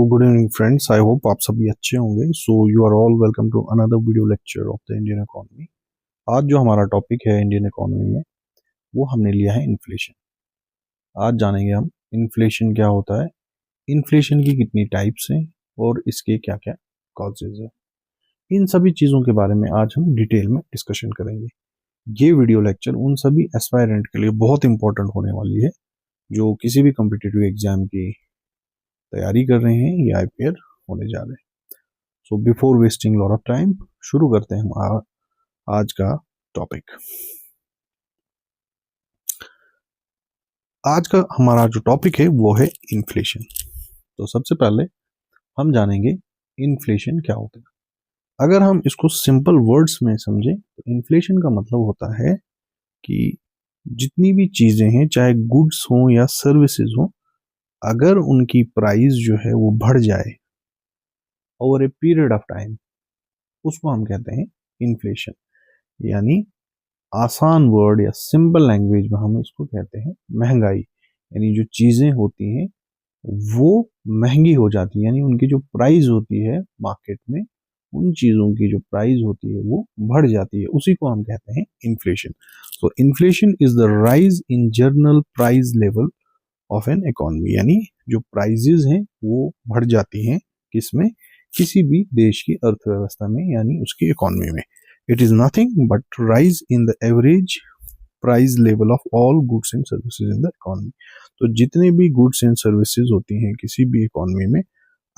Good evening friends, I hope आप सभी अच्छे होंगे। So you are all welcome to another video lecture of the Indian economy. आज जो हमारा टॉपिक है इंडियन इकोनॉमी में, वो हमने लिया है इन्फ्लेशन। आज जानेंगे हम इन्फ्लेशन क्या होता है, इन्फ्लेशन की कितनी टाइप्स हैं और इसके क्या क्या कॉजेज है। इन सभी चीज़ों के बारे में आज हम डिटेल में डिस्कशन करेंगे। ये वीडियो लेक्चर उन सभी एस्पायरेंट के लिए बहुत इंपॉर्टेंट होने वाली है जो किसी भी कम्पिटिटिव एग्जाम की तैयारी कर रहे हैं या अपेयर होने जा रहे हैं। So before wasting lot of time, शुरू करते हैं हम आज का टॉपिक। आज का हमारा जो टॉपिक है वो है इन्फ्लेशन। तो सबसे पहले हम जानेंगे इन्फ्लेशन क्या होता है। अगर हम इसको सिंपल वर्ड्स में समझें तो इन्फ्लेशन का मतलब होता है कि जितनी भी चीजें हैं, चाहे गुड्स हो या सर्विसेज हो, अगर उनकी प्राइस जो है वो बढ़ जाए over a period of time, उसको हम कहते हैं इन्फ्लेशन। यानी आसान वर्ड या सिंपल लैंग्वेज में हम इसको कहते हैं महंगाई। यानी जो चीजें होती हैं वो महंगी हो जाती है, यानी उनकी जो प्राइस होती है मार्केट में, उन चीजों की जो प्राइस होती है वो बढ़ जाती है, उसी को हम कहते हैं inflation. So inflation is the rise in general price level of an economy. यानी जो प्राइजेस हैं वो बढ़ जाती हैं किसमें, किसी भी देश की अर्थव्यवस्था में, यानी उसकी इकोनॉमी में। It is nothing but rise in the average price level of all goods and services in the economy. तो जितने भी गुड्स एंड सर्विसेज होती हैं किसी भी इकोनॉमी में,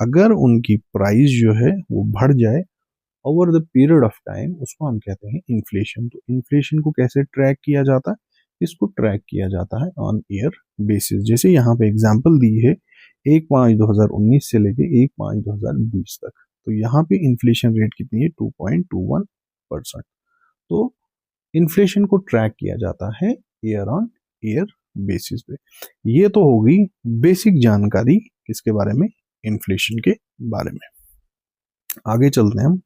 अगर उनकी प्राइस जो है वो बढ़ जाए over the period of time, उसको हम कहते हैं इन्फ्लेशन। तो इन्फ्लेशन को कैसे ट्रैक किया जाता है? इसको ट्रैक किया जाता है ऑन ईयर बेसिस। जैसे यहाँ पे एग्जांपल दी है 1/5/2019 से लेके 1/5/2020 तक। तो यहाँ पे इन्फ्लेशन रेट कितनी है? 2.21%। तो इन्फ्लेशन को ट्रैक किया जाता है ईयर ऑन ईयर बेसिस पे। ये तो होगी बेसिक जानकारी किसके बारे में? इन्फ्लेशन के बारे में। आगे चलते हैं हम।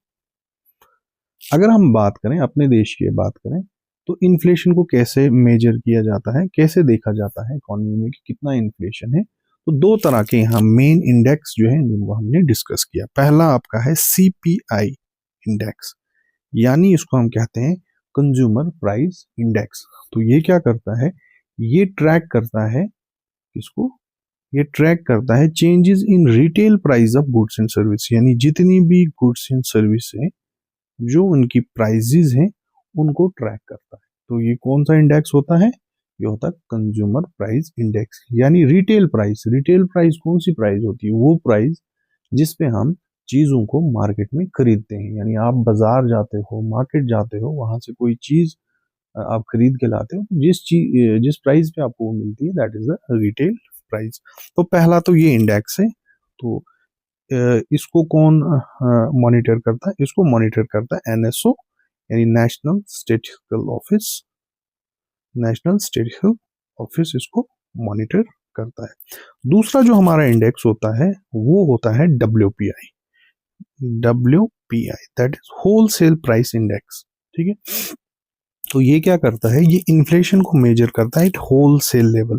अगर हम बात करें अपने देश की बात करें तो इन्फ्लेशन को कैसे मेजर किया जाता है, कैसे देखा जाता है इकोनॉमी में कि कितना इन्फ्लेशन है। तो दो तरह के यहाँ मेन इंडेक्स जो है जिनको हमने डिस्कस किया। पहला आपका है सीपीआई इंडेक्स, यानी इसको हम कहते हैं कंज्यूमर प्राइस इंडेक्स। तो ये क्या करता है? ये ट्रैक करता है किसको? ये ट्रैक करता है changes in retail price of goods and service. यानी जितनी भी गुड्स एंड सर्विस है जो उनकी प्राइजेस हैं उनको ट्रैक करता है। तो ये कौन सा इंडेक्स होता है? ये होता है कंज्यूमर प्राइस इंडेक्स। यानी रिटेल प्राइस, रिटेल प्राइस कौन सी प्राइस होती है? वो प्राइस जिसपे हम चीजों को मार्केट में खरीदते हैं। यानी आप बाजार जाते हो, मार्केट जाते हो, वहां से कोई चीज आप खरीद के लाते हो, जिस प्राइस पे आपको वो मिलती है, that is the retail price. तो पहला तो ये इंडेक्स है। तो इसको कौन मॉनिटर करता है? इसको मॉनिटर करता है एनएसओ, यानी national statistical office. National statistical office इसको मॉनिटर करता है। दूसरा जो हमारा इंडेक्स होता है वो होता है WPI. WPI that is wholesale price index. ठीक है। तो ये क्या करता है? ये इन्फ्लेशन को मेजर करता है एट होलसेल लेवल।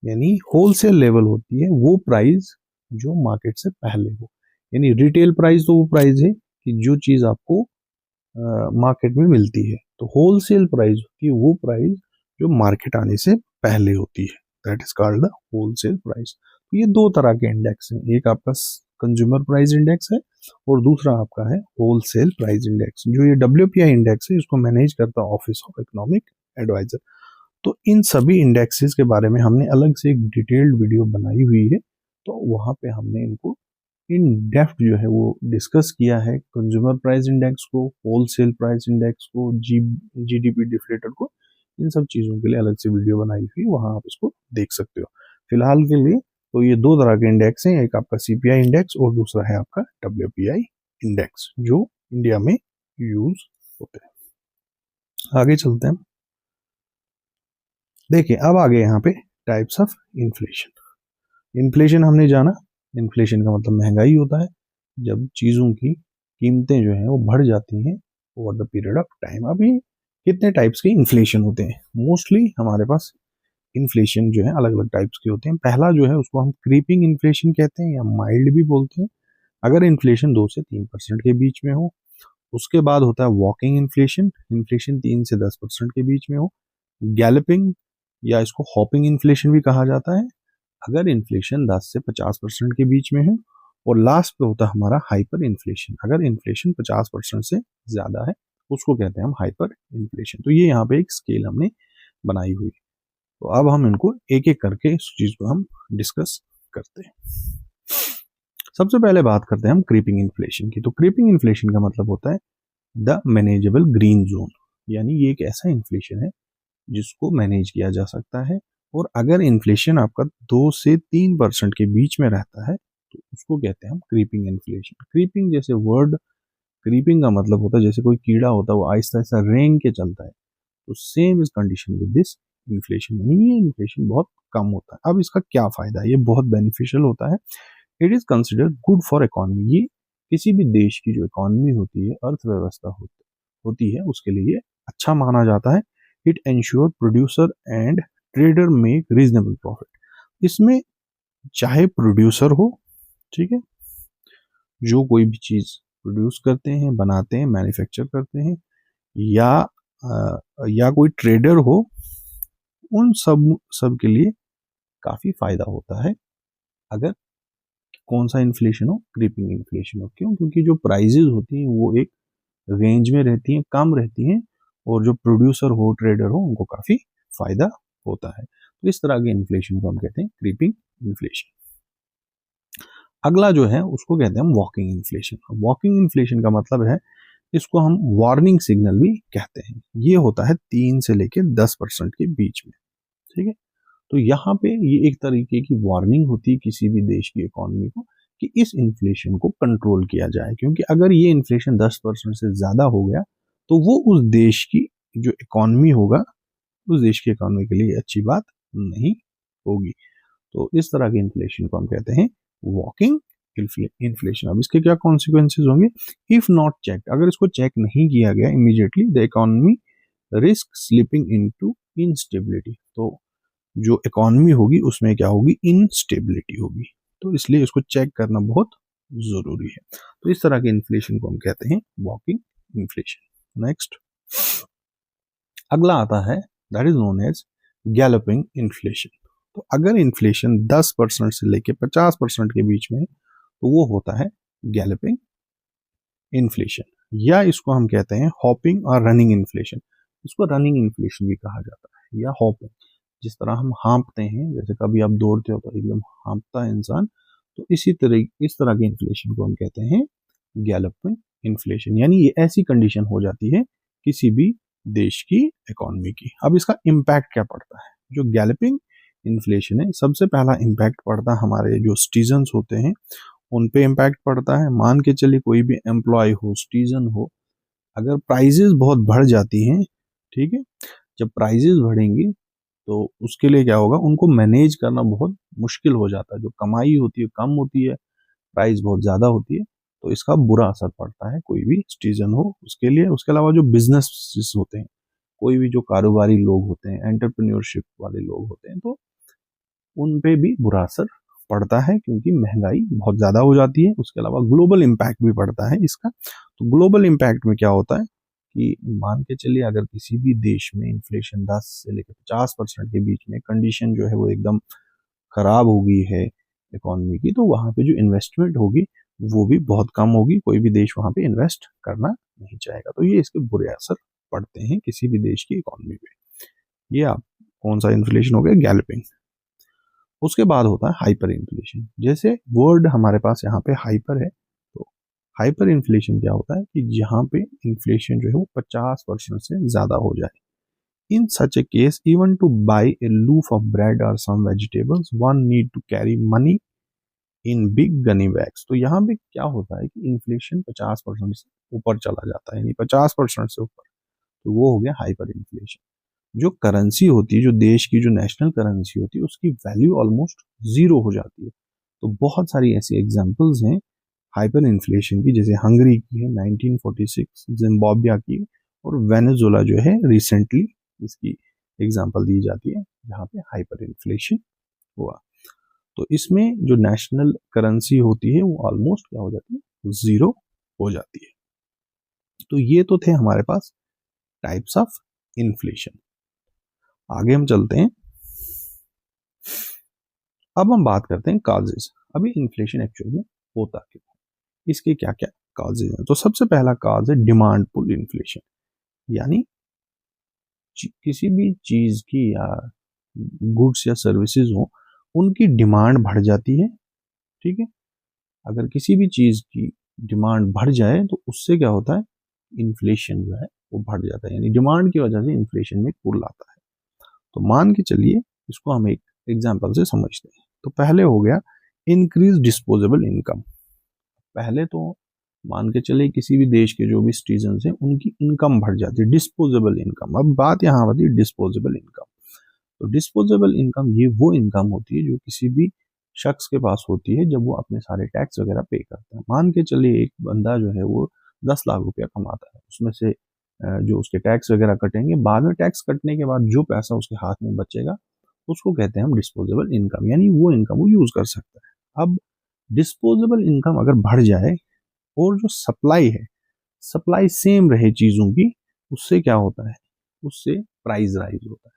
यानी होलसेल लेवल होती है वो प्राइस जो मार्केट से पहले हो। यानी रिटेल प्राइस तो वो प्राइस है कि जो चीज आपको मार्केट में मिलती है। तो होलसेल प्राइस होती है वो प्राइस जो मार्केट आने से पहले होती है, that is called the wholesale price. तो ये दो तरह के इंडेक्स हैं, एक आपका कंज्यूमर प्राइस इंडेक्स है और दूसरा आपका है होलसेल प्राइस इंडेक्स। जो ये डब्ल्यूपीआई इंडेक्स है इसको मैनेज करता है ऑफिस ऑफ इकोनॉमिक एडवाइजर। तो इन सभी इंडेक्सेस के बारे में हमने अलग से एक डिटेल्ड वीडियो बनाई हुई है, तो वहां पे हमने इनको इन डेप्थ जो है वो डिस्कस किया है। कंज्यूमर प्राइस इंडेक्स को, होलसेल प्राइस इंडेक्स को, जीडीपी डिफ्लेटर को, इन सब चीज़ों के लिए अलग से वीडियो बनाई हुई, वहां आप इसको देख सकते हो। फिलहाल के लिए तो ये दो तरह के इंडेक्स हैं, एक आपका सीपीआई इंडेक्स और दूसरा है आपका डब्ल्यूपीआई इंडेक्स, जो इंडिया में यूज होते हैं। आगे चलते हैं। देखिए अब आगे यहाँ पे टाइप्स ऑफ इन्फ्लेशन। इन्फ्लेशन हमने जाना, इन्फ्लेशन का मतलब महंगाई होता है, जब चीज़ों की कीमतें जो हैं वो बढ़ जाती हैं over the period of time. अभी कितने टाइप्स के इन्फ्लेशन होते हैं? मोस्टली हमारे पास इन्फ्लेशन जो है अलग अलग टाइप्स के होते हैं। पहला जो है उसको हम क्रीपिंग इन्फ्लेशन कहते हैं या माइल्ड भी बोलते हैं, अगर इन्फ्लेशन 2 से 3% के बीच में हो। उसके बाद होता है वॉकिंग इन्फ्लेशन, इन्फ्लेशन 3 से 10% के बीच में हो। गैलपिंग या इसको हॉपिंग इन्फ्लेशन भी कहा जाता है, अगर इन्फ्लेशन 10 से 50% के बीच में है। और लास्ट पे होता है हमारा हाइपर इन्फ्लेशन, अगर इन्फ्लेशन 50% से ज्यादा है उसको कहते हैं हम हाइपर इन्फ्लेशन। तो ये यहाँ पे एक स्केल हमने बनाई हुई है। तो अब हम इनको एक एक करके इस चीज को हम डिस्कस करते हैं। सबसे पहले बात करते हैं हम क्रीपिंग इन्फ्लेशन की। तो क्रीपिंग इन्फ्लेशन का मतलब होता है द मैनेजेबल ग्रीन जोन, यानी ये एक ऐसा इन्फ्लेशन है जिसको मैनेज किया जा सकता है। और अगर इन्फ्लेशन आपका 2 से 3% के बीच में रहता है तो उसको कहते हैं हम क्रीपिंग इन्फ्लेशन। क्रीपिंग जैसे वर्ड क्रीपिंग का मतलब होता है जैसे कोई कीड़ा होता है वो आहिस्ता आहिस्ता रेंग के चलता है, तो same is condition with this inflation, यानी ये इन्फ्लेशन बहुत कम होता है। अब इसका क्या फायदा है, ये बहुत बेनिफिशियल होता है। It is considered good for economy, ये किसी भी देश की जो इकोनॉमी होती है, अर्थव्यवस्था होती है उसके लिए अच्छा माना जाता है। It ensure producer and trader make reasonable profit. इसमें चाहे प्रोड्यूसर हो, ठीक है, जो कोई भी चीज प्रोड्यूस करते हैं, बनाते हैं, मैन्युफैक्चर करते हैं, या कोई ट्रेडर हो, उन सब के लिए काफी फायदा होता है अगर कौन सा इन्फ्लेशन हो, क्रीपिंग इन्फ्लेशन हो। क्यों? क्योंकि जो प्राइजेस होती हैं वो एक रेंज में रहती हैं, कम रहती हैं, और जो प्रोड्यूसर हो, ट्रेडर हो, उनको काफी फायदा होता है। तो इस तरह के इन्फ्लेशन को हम कहते हैं क्रीपिंग इन्फ्लेशन। अगला जो है उसको कहते हैं हम वॉकिंग इन्फ्लेशन। वॉकिंग इन्फ्लेशन का मतलब है, इसको हम वार्निंग सिग्नल भी कहते हैं। ये होता है 3 से 10% के बीच में, ठीक है। तो यहाँ पे ये एक तरीके की वार्निंग होती है किसी भी देश की इकोनॉमी को कि इस इन्फ्लेशन को कंट्रोल किया जाए, क्योंकि अगर ये इन्फ्लेशन 10% से ज्यादा हो गया तो वो उस देश की जो इकोनॉमी होगा, उस देश की इकोनॉमी के लिए अच्छी बात नहीं होगी। तो इस तरह के इन्फ्लेशन को हम कहते हैं वॉकिंग इन्फ्लेशन। अब इसके क्या कॉन्सिक्वेंसेज होंगे? इफ नॉट चेक, अगर इसको चेक नहीं किया गया immediately, the economy risk slipping into instability, तो जो इकोनॉमी होगी उसमें क्या होगी? इनस्टेबिलिटी होगी। तो इसलिए इसको चेक करना बहुत जरूरी है। तो इस तरह के इन्फ्लेशन को हम कहते हैं वॉकिंग इन्फ्लेशन। नेक्स्ट अगला आता है, that is known as galloping inflation. तो अगर इन्फ्लेशन 10% से लेके 50% के बीच में है तो वो होता है गैलोपिंग इन्फ्लेशन, या इसको हम कहते हैं हॉपिंग और रनिंग इन्फ्लेशन। इसको रनिंग इन्फ्लेशन भी कहा जाता है या हॉपिंग। जिस तरह हम हाँपते हैं, जैसे कभी आप दौड़ते हो तो एकदम हाँपता है इंसान, तो इस तरह के इन्फ्लेशन को हम कहते हैं गैलोपिंग इन्फ्लेशन। यानी ये ऐसी कंडीशन हो जाती है किसी भी देश की इकोनॉमी की। अब इसका इम्पैक्ट क्या पड़ता है? जो गैलोपिंग इन्फ्लेशन है, सबसे पहला इम्पैक्ट पड़ता है हमारे जो सिटीजन्स होते हैं उन पे इम्पैक्ट पड़ता है। मान के चलिए कोई भी एम्प्लॉय हो, सिटीजन हो, अगर प्राइजेस बहुत बढ़ जाती हैं, ठीक है, जब प्राइजेस बढ़ेंगी तो उसके लिए क्या होगा? उनको मैनेज करना बहुत मुश्किल हो जाता है। जो कमाई होती है कम होती है, प्राइस बहुत ज़्यादा होती है, तो इसका बुरा असर पड़ता है कोई भी सिटीजन हो उसके लिए। उसके अलावा जो बिजनेस होते हैं, कोई भी जो कारोबारी लोग होते हैं, एंटरप्रेन्योरशिप वाले लोग होते हैं, तो उन पे भी बुरा असर पड़ता है क्योंकि महंगाई बहुत ज़्यादा हो जाती है। उसके अलावा ग्लोबल इम्पैक्ट भी पड़ता है इसका। तो ग्लोबल इम्पैक्ट में क्या होता है कि मान के चलिए अगर किसी भी देश में इन्फ्लेशन 10 से लेकर 50% के बीच में कंडीशन जो है वो एकदम खराब हो गई है इकोनॉमी की, तो वहाँ पे जो इन्वेस्टमेंट होगी वो भी बहुत कम होगी। कोई भी देश वहाँ पे इन्वेस्ट करना नहीं चाहेगा। तो ये इसके बुरे असर पड़ते हैं किसी भी देश की इकोनॉमी पे। ये आप कौन सा इन्फ्लेशन हो गया? गैलपिंग। उसके बाद होता है हाइपर इन्फ्लेशन। जैसे वर्ड हमारे पास यहाँ पे हाइपर है, तो हाइपर इन्फ्लेशन क्या होता है कि जहाँ पे इन्फ्लेशन जो है वो 50% से ज्यादा हो जाए। In such a case, even to buy a loaf of bread और some vegetables one need to carry money in big gunny bags. तो यहाँ पे क्या होता है कि इन्फ्लेशन 50% से ऊपर चला जाता है, यानी 50% से ऊपर, तो वो हो गया हाइपर इन्फ्लेशन। जो करेंसी होती है, जो देश की जो नेशनल करेंसी होती है, उसकी वैल्यू ऑलमोस्ट जीरो हो जाती है। तो बहुत सारी ऐसी एग्जांपल्स हैं हाइपर इन्फ्लेशन की, जैसे हंगरी की है 1946, जिम्बाब्वे की, और वेनेजुएला जो है रिसेंटली इसकी एग्जांपल दी जाती है जहाँ पे हाइपर इन्फ्लेशन हुआ। तो इसमें जो नेशनल करेंसी होती है वो ऑलमोस्ट क्या हो जाती है, जीरो हो जाती है। तो ये तो थे हमारे पास टाइप्स ऑफ इन्फ्लेशन। आगे हम चलते हैं, अब हम बात करते हैं काजेस। अभी इन्फ्लेशन एक्चुअल में होता क्या है, इसके क्या क्या काजेज हैं। तो सबसे पहला काज है डिमांड पुल इन्फ्लेशन, यानी किसी भी चीज की या गुड्स या सर्विसेज हो, उनकी डिमांड बढ़ जाती है। ठीक है, अगर किसी भी चीज की डिमांड बढ़ जाए तो उससे क्या होता है, इन्फ्लेशन जो है वो बढ़ जाता है, यानी डिमांड की वजह से इन्फ्लेशन में पुल आता है। तो मान के चलिए इसको हम एक एग्जांपल से समझते हैं। तो पहले हो गया इंक्रीज डिस्पोजेबल इनकम। पहले तो मान के चले किसी भी देश के जो भी सिटीजन हैं उनकी इनकम बढ़ जाती है, डिस्पोजेबल इनकम। अब बात यहाँ आती है डिस्पोजेबल इनकम। तो डिस्पोजेबल इनकम ये वो इनकम होती है जो किसी भी शख्स के पास होती है जब वो अपने सारे टैक्स वगैरह पे करता है। मान के चलिए एक बंदा जो है वो 10 लाख रुपया कमाता है, उसमें से जो उसके टैक्स वगैरह कटेंगे, बाद में टैक्स कटने के बाद जो पैसा उसके हाथ में बचेगा उसको कहते हैं हम डिस्पोजेबल इनकम, यानी वो इनकम वो यूज कर सकता है। अब डिस्पोजेबल इनकम अगर बढ़ जाए और जो सप्लाई है, सप्लाई सेम रहे चीजों की, उससे क्या होता है, उससे प्राइस राइज होता है,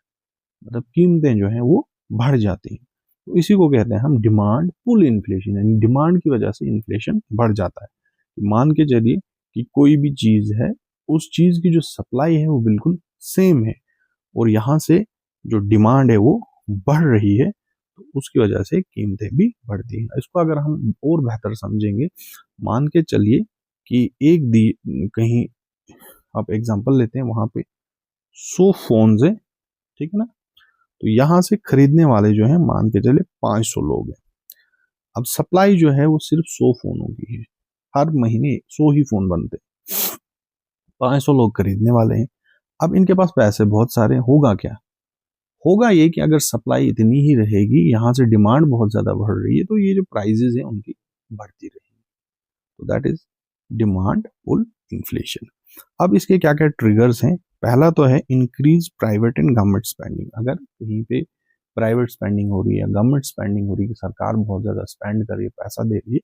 मतलब कीमतें जो हैं वो बढ़ जाती हैं। तो इसी को कहते हैं हम डिमांड पुल इन्फ्लेशन, यानी डिमांड की वजह से इन्फ्लेशन बढ़ जाता है। मान के चलिए कि कोई भी चीज है, उस चीज की जो सप्लाई है वो बिल्कुल सेम है और यहाँ से जो डिमांड है वो बढ़ रही है, तो उसकी वजह से कीमतें भी बढ़ती हैं। इसको अगर हम और बेहतर समझेंगे, मान के चलिए कि एक दी कहीं आप एग्जांपल लेते हैं, वहां पे 100 फोन्स है, ठीक है ना। तो यहां से खरीदने वाले जो है मान के चले 500 लोग हैं। अब सप्लाई जो है वो सिर्फ 100 फोनों की है, हर महीने 100 ही फोन बनते, 500 लोग खरीदने वाले हैं। अब इनके पास पैसे बहुत सारे, होगा क्या, होगा ये कि अगर सप्लाई इतनी ही रहेगी, यहाँ से डिमांड बहुत ज्यादा बढ़ रही है, तो ये जो प्राइजेज है उनकी बढ़ती रहेगी। तो that is demand pull inflation. अब इसके क्या क्या ट्रिगर्स हैं। पहला तो है increase private and government spending. अगर कहीं पे प्राइवेट स्पेंडिंग हो रही है, गवर्नमेंट स्पेंडिंग हो रही है, सरकार बहुत ज्यादा स्पेंड कर रही है, पैसा दे रही है,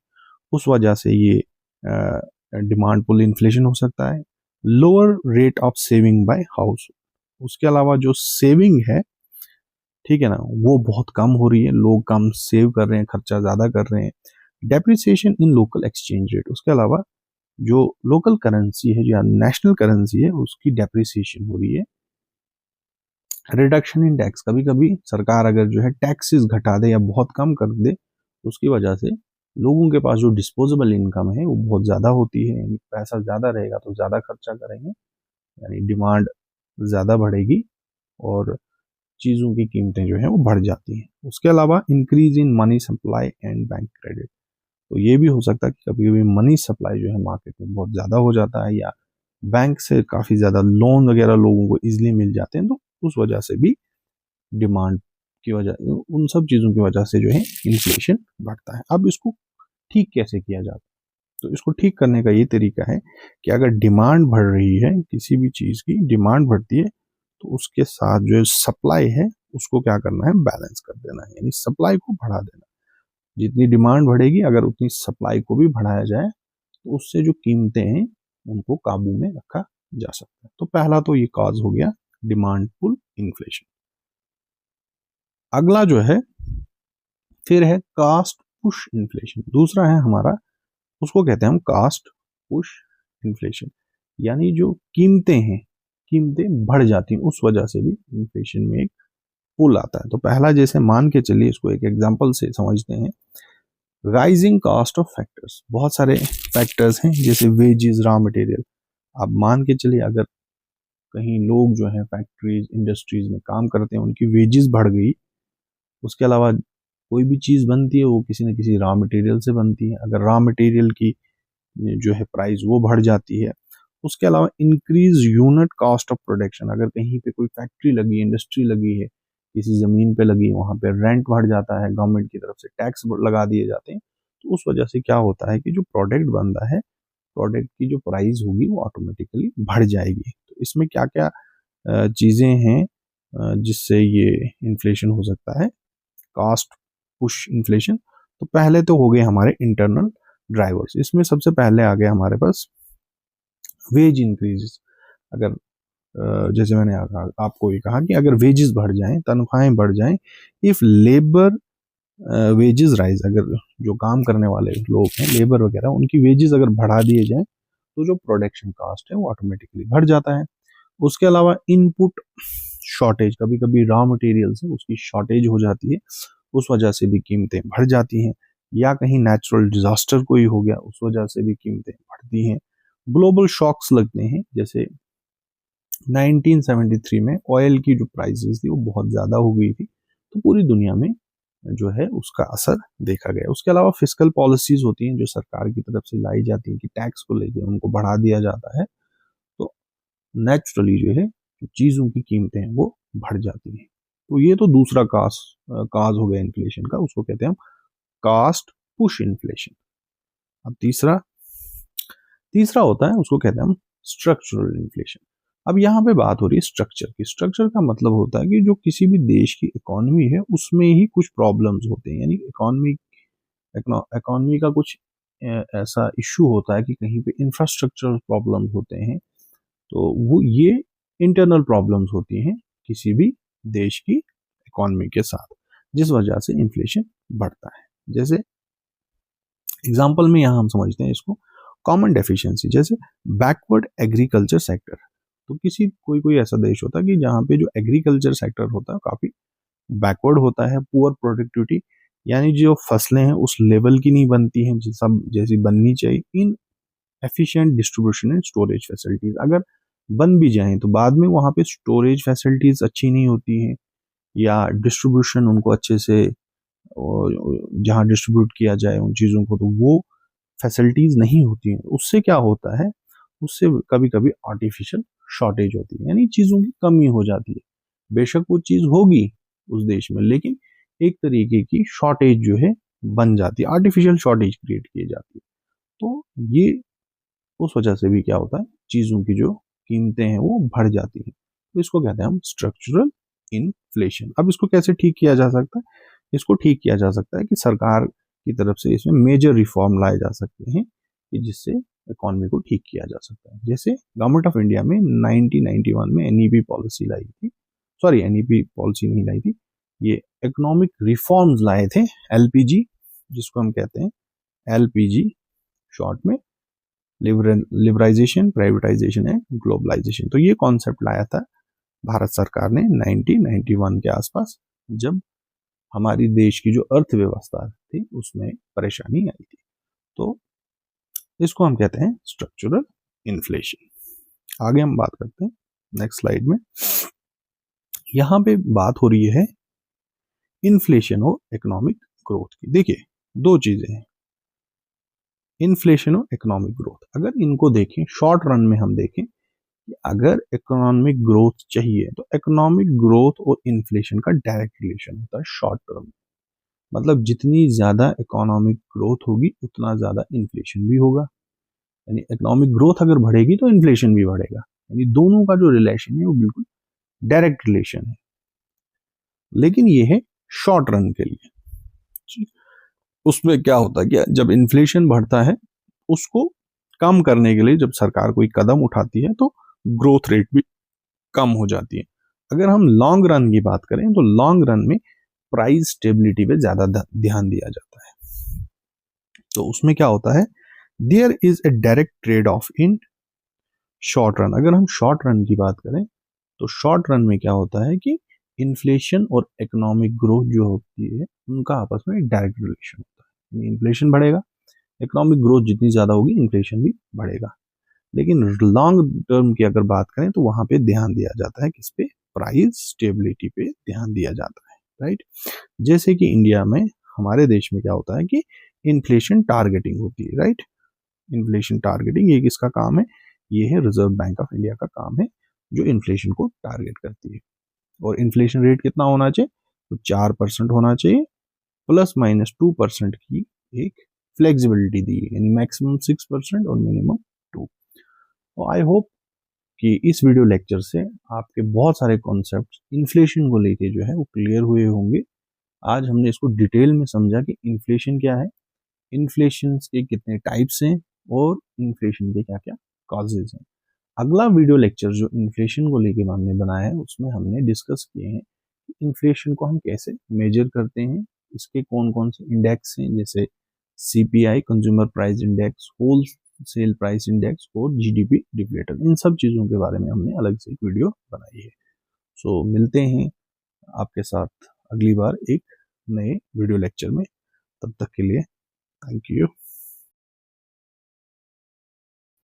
उस वजह से ये डिमांड पुल इन्फ्लेशन हो सकता है। Lower rate of saving by house, उसके अलावा जो सेविंग है, ठीक है ना, वो बहुत कम हो रही है, लोग कम सेव कर रहे हैं, खर्चा ज्यादा कर रहे हैं। डेप्रिसिएशन इन लोकल एक्सचेंज रेट, उसके अलावा जो लोकल करेंसी है या नेशनल करेंसी है उसकी डेप्रिसिएशन हो रही है। रिडक्शन इन टैक्स, कभी कभी सरकार अगर जो है टैक्सेस घटा दे या बहुत कम कर दे, उसकी वजह से लोगों के पास जो डिस्पोजेबल इनकम है वो बहुत ज्यादा होती है, यानी पैसा ज्यादा रहेगा तो ज्यादा खर्चा करेंगे, यानी डिमांड ज्यादा बढ़ेगी और चीजों की कीमतें जो है वो बढ़ जाती हैं। उसके अलावा increase in money supply and bank credit, तो ये भी हो सकता है कि कभी कभी मनी सप्लाई जो है मार्केट में बहुत ज्यादा हो जाता है या बैंक से काफी ज्यादा लोन वगैरह लोगों को इजिली मिल जाते हैं, तो उस वजह से भी डिमांड की वजह, उन सब चीजों की वजह से जो है इन्फ्लेशन बढ़ता है। अब इसको ठीक कैसे किया जाता है, तो इसको ठीक करने का ये तरीका है कि अगर डिमांड बढ़ रही है, किसी भी चीज की डिमांड बढ़ती है, तो उसके साथ जो सप्लाई है उसको क्या करना है, बैलेंस कर देना है, यानी सप्लाई को बढ़ा देना। जितनी डिमांड बढ़ेगी अगर उतनी सप्लाई को भी बढ़ाया जाए तो उससे जो कीमतें हैं उनको काबू में रखा जा सकता है। तो पहला तो ये कॉज हो गया डिमांड पुल इन्फ्लेशन। अगला जो है फिर है कास्ट पुश इन्फ्लेशन। दूसरा है हमारा, उसको कहते हैं हम कास्ट पुश इन्फ्लेशन, यानी जो कीमतें हैं, कीमतें बढ़ जाती हैं, उस वजह से भी इन्फ्लेशन में एक पुल आता है। तो पहला जैसे मान के चलिए, इसको एक एग्जांपल से समझते हैं। राइजिंग कॉस्ट ऑफ फैक्टर्स, बहुत सारे फैक्टर्स हैं जैसे वेजेस, रॉ मटेरियल। आप मान के चलिए अगर कहीं लोग जो है फैक्ट्रीज इंडस्ट्रीज में काम करते हैं, उनकी वेजेस बढ़ गई, उसके अलावा कोई भी चीज बनती है वो किसी न किसी रॉ मटेरियल से बनती है, अगर रॉ मटेरियल की जो है प्राइस वो बढ़ जाती है। उसके अलावा increase unit cost of production, अगर कहीं पे कोई फैक्ट्री लगी, इंडस्ट्री लगी है, किसी जमीन पे लगी, वहां पे रेंट बढ़ जाता है, गवर्नमेंट की तरफ से टैक्स लगा दिए जाते हैं, तो उस वजह से क्या होता है कि जो प्रोडक्ट बनता है, प्रोडक्ट की जो प्राइस होगी वो ऑटोमेटिकली बढ़ जाएगी। तो इसमें क्या क्या चीजें हैं जिससे ये इन्फ्लेशन हो सकता है, कास्ट पुश इन्फ्लेशन। तो पहले तो हो गए हमारे इंटरनल ड्राइवर्स। इसमें सबसे पहले आ गया हमारे पास वेज इंक्रीज। अगर जैसे मैंने आपको ये कहा कि अगर वेजेस बढ़ जाएं, तनख्वाहें बढ़ जाएं, इफ लेबर वेजेस राइज, अगर जो काम करने वाले लोग हैं, लेबर वगैरह, उनकी वेजेस अगर बढ़ा दिए जाएं तो जो प्रोडक्शन कास्ट है वो ऑटोमेटिकली बढ़ जाता है। उसके अलावा इनपुट शॉर्टेज, कभी कभी रॉ मटेरियल से उसकी शॉर्टेज हो जाती है, उस वजह से भी कीमतें बढ़ जाती हैं। या कहीं नेचुरल डिजास्टर कोई हो गया, उस वजह से भी कीमतें बढ़ती हैं। ग्लोबल शॉक्स लगते हैं, जैसे 1973 में ऑयल की जो प्राइसेस थी वो बहुत ज़्यादा हो गई थी, तो पूरी दुनिया में जो है उसका असर देखा गया। उसके अलावा फिस्कल पॉलिसीज होती हैं जो सरकार की तरफ से लाई जाती हैं कि टैक्स को लेकर उनको बढ़ा दिया जाता है, तो नेचुरली जो है चीज़ों की कीमतें हैं वो बढ़ जाती हैं। तो ये तो दूसरा काज हो गया इन्फ्लेशन का, उसको कहते हैं हम कास्ट पुश इन्फ्लेशन। अब तीसरा होता है, उसको कहते हैं हम स्ट्रक्चरल इन्फ्लेशन। अब यहाँ पे बात हो रही है स्ट्रक्चर की। स्ट्रक्चर का मतलब होता है कि जो किसी भी देश की इकोनॉमी है उसमें ही कुछ प्रॉब्लम्स होते हैं, यानी इकोनॉमी का कुछ ऐसा इश्यू होता है कि कहीं पे इंफ्रास्ट्रक्चरल प्रॉब्लम्स होते हैं, तो वो ये इंटरनल प्रॉब्लम्स होती हैं किसी भी देश की इकोनॉमी के साथ, जिस वजह से इन्फ्लेशन बढ़ता है। जैसे एग्जाम्पल में यहाँ हम समझते हैं इसको कॉमन डेफिशिएंसी, जैसे बैकवर्ड एग्रीकल्चर सेक्टर। तो कोई ऐसा देश होता है कि जहाँ पे जो एग्रीकल्चर सेक्टर होता है काफी बैकवर्ड होता है, पुअर प्रोडक्टिविटी, यानी जो फसलें हैं उस लेवल की नहीं बनती हैं जैसी बननी चाहिए। इन efficient distribution and storage facilities, अगर बन भी जाएं तो बाद में वहाँ पे स्टोरेज फैसिलिटीज अच्छी नहीं होती हैं, या डिस्ट्रीब्यूशन उनको अच्छे से जहाँ डिस्ट्रीब्यूट किया जाए उन चीज़ों को, तो वो फैसिलिटीज नहीं होती हैं। उससे क्या होता है, उससे कभी कभी आर्टिफिशियल शॉर्टेज होती है, यानी चीज़ों की कमी हो जाती है। बेशक वो चीज़ होगी उस देश में, लेकिन एक तरीके की शॉर्टेज जो है बन जाती है, आर्टिफिशियल शॉर्टेज क्रिएट की जाती है। तो ये उस वजह से भी क्या होता है, चीज़ों की जो कीमतें हैं वो बढ़ जाती हैं। तो इसको कहते हैं हम स्ट्रक्चरल इन्फ्लेशन। अब इसको कैसे ठीक किया जा सकता है? इसको ठीक किया जा सकता है कि सरकार की तरफ से इसमें मेजर रिफॉर्म लाए जा सकते हैं कि जिससे इकोनॉमी को ठीक किया जा सकता है। जैसे गवर्नमेंट ऑफ इंडिया में 1991 में एनईपी पॉलिसी लाई थी, सॉरी एनईपी पॉलिसी नहीं लाई थी, ये इकोनॉमिक रिफॉर्म्स लाए थे, एलपीजी जिसको हम कहते हैं, एलपीजी शॉर्ट में, लिबराइजेशन, प्राइवेटाइजेशन एंड ग्लोबलाइजेशन। तो ये कॉन्सेप्ट लाया था भारत सरकार ने 1991 के आसपास, जब हमारी देश की जो अर्थव्यवस्था थी उसमें परेशानी आई थी। तो इसको हम कहते हैं स्ट्रक्चरल इन्फ्लेशन। आगे हम बात करते हैं नेक्स्ट स्लाइड में। यहां पे बात हो रही है इन्फ्लेशन और इकोनॉमिक ग्रोथ की। देखिए दो चीजें हैं, इन्फ्लेशन और इकोनॉमिक ग्रोथ। अगर इनको देखें शॉर्ट रन में, हम देखें कि अगर इकोनॉमिक ग्रोथ चाहिए तो इकोनॉमिक ग्रोथ और इन्फ्लेशन का डायरेक्ट रिलेशन होता है शॉर्ट टर्म। मतलब जितनी ज्यादा इकोनॉमिक ग्रोथ होगी उतना ज्यादा इन्फ्लेशन भी होगा, यानी इकोनॉमिक ग्रोथ अगर बढ़ेगी तो इन्फ्लेशन भी बढ़ेगा, यानी दोनों का जो रिलेशन है वो बिल्कुल डायरेक्ट रिलेशन है। लेकिन ये है शॉर्ट रन के लिए। उसमें क्या होता है कि जब इन्फ्लेशन बढ़ता है उसको कम करने के लिए जब सरकार कोई कदम उठाती है तो ग्रोथ रेट भी कम हो जाती है। अगर हम लॉन्ग रन की बात करें तो लॉन्ग रन में प्राइस स्टेबिलिटी पे ज्यादा ध्यान दिया जाता है। तो उसमें क्या होता है, there is a direct trade off in short run. अगर हम शॉर्ट रन की बात करें तो शॉर्ट रन में क्या होता है कि इन्फ्लेशन और इकोनॉमिक ग्रोथ जो होती है उनका आपस में डायरेक्ट रिलेशन होता है। इन्फ्लेशन बढ़ेगा, इकोनॉमिक ग्रोथ जितनी ज्यादा होगी इन्फ्लेशन भी बढ़ेगा। लेकिन लॉन्ग टर्म की अगर बात करें तो वहां पे ध्यान दिया जाता है, किस पे, प्राइस स्टेबिलिटी पे ध्यान दिया जाता है, राइट। जैसे कि इंडिया में, हमारे देश में क्या होता है कि इन्फ्लेशन टारगेटिंग होती है, राइट। इन्फ्लेशन टारगेटिंग ये किसका काम है, ये है रिजर्व बैंक ऑफ इंडिया का काम है, जो इन्फ्लेशन को टारगेट करती है। और इन्फ्लेशन रेट कितना होना चाहिए, तो 4% होना चाहिए, ±2% की एक फ्लेक्सिबिलिटी दी है, यानी मैक्सिमम 6% और मिनिमम 2। आई होप कि इस वीडियो लेक्चर से आपके बहुत सारे कॉन्सेप्ट इन्फ्लेशन को लेके जो है वो क्लियर हुए होंगे। आज हमने इसको डिटेल में समझा कि इन्फ्लेशन क्या है, इन्फ्लेशन के कितने टाइप्स हैं और इन्फ्लेशन के क्या क्या कॉजेज हैं। अगला वीडियो लेक्चर जो इन्फ्लेशन को लेके हमने बनाया है उसमें हमने डिस्कस किए हैं कि इन्फ्लेशन को हम कैसे मेजर करते हैं, इसके कौन कौन से इंडेक्स हैं, जैसे CPI consumer price index, wholesale price index और जीडीपी डिफ्लेटर। इन सब चीज़ों के बारे में हमने अलग से एक वीडियो बनाई है। सो मिलते हैं आपके साथ अगली बार एक नए वीडियो लेक्चर में। तब तक के लिए थैंक यू।